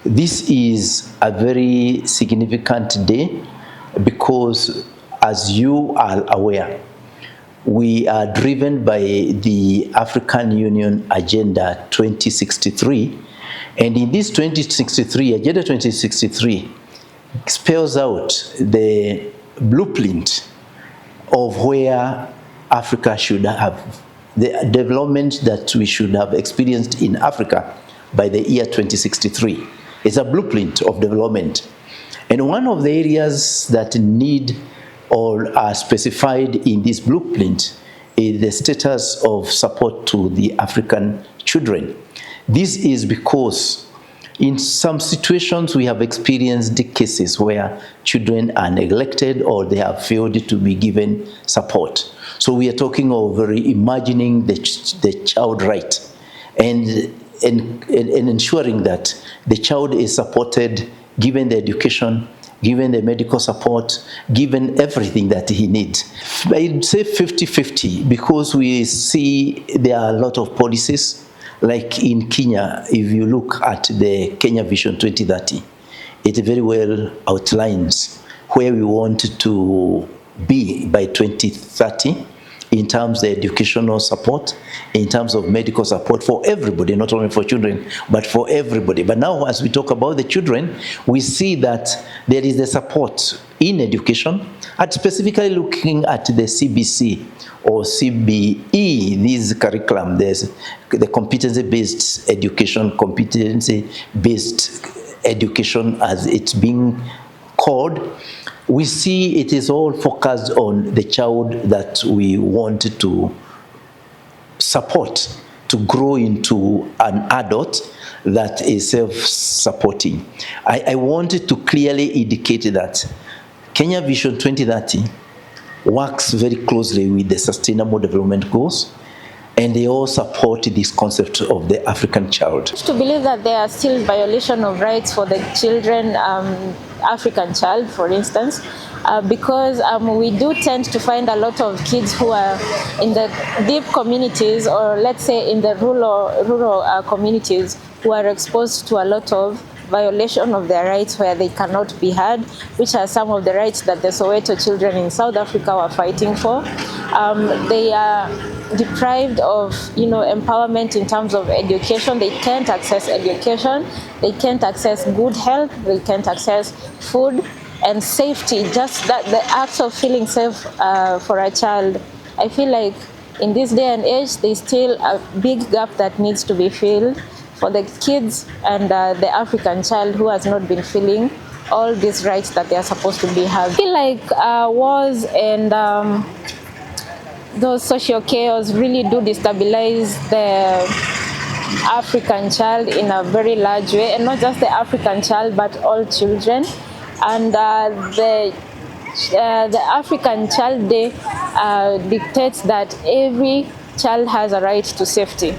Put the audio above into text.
This is a very significant day because, as you are aware, we are driven by the African Union Agenda 2063. And in this Agenda 2063 spells out the blueprint of where Africa should have, the development that we should have experienced in Africa by the year 2063. It's a blueprint of development. And one of the areas that need or are specified in this blueprint is the status of support to the African children. This is because in some situations we have experienced cases where children are neglected or they have failed to be given support. So we are talking of reimagining the child right and ensuring that the child is supported, given the education, given the medical support, given everything that he needs. I'd say 50-50 because we see there are a lot of policies. Like in Kenya, if you look at the Kenya Vision 2030, it very well outlines where we want to be by 2030 in terms of educational support, in terms of medical support for everybody, not only for children, but for everybody. But now as we talk about the children, we see that there is the support in education, and specifically looking at the CBC or CBE, this curriculum, there's the competency-based education as it's being called. We see it is all focused on the child that we want to support to grow into an adult that is self-supporting. I wanted to clearly indicate that Kenya Vision 2030 works very closely with the Sustainable Development Goals, and they all support this concept of the African child. To believe that there are still violation of rights for the children, African child, for instance, because we do tend to find a lot of kids who are in the deep communities, or let's say in the rural communities, who are exposed to a lot of violation of their rights where they cannot be heard, which are some of the rights that the Soweto children in South Africa were fighting for. They are deprived of, empowerment in terms of education. They can't access education. They can't access good health. They can't access food and safety. Just that the act of feeling safe for a child. I feel like in this day and age, there's still a big gap that needs to be filled for the kids and the African child who has not been feeling all these rights that they are supposed to be having. I feel like wars and those social chaos really do destabilize the African child in a very large way, and not just the African child, but all children. And the African Child Day dictates that every child has a right to safety.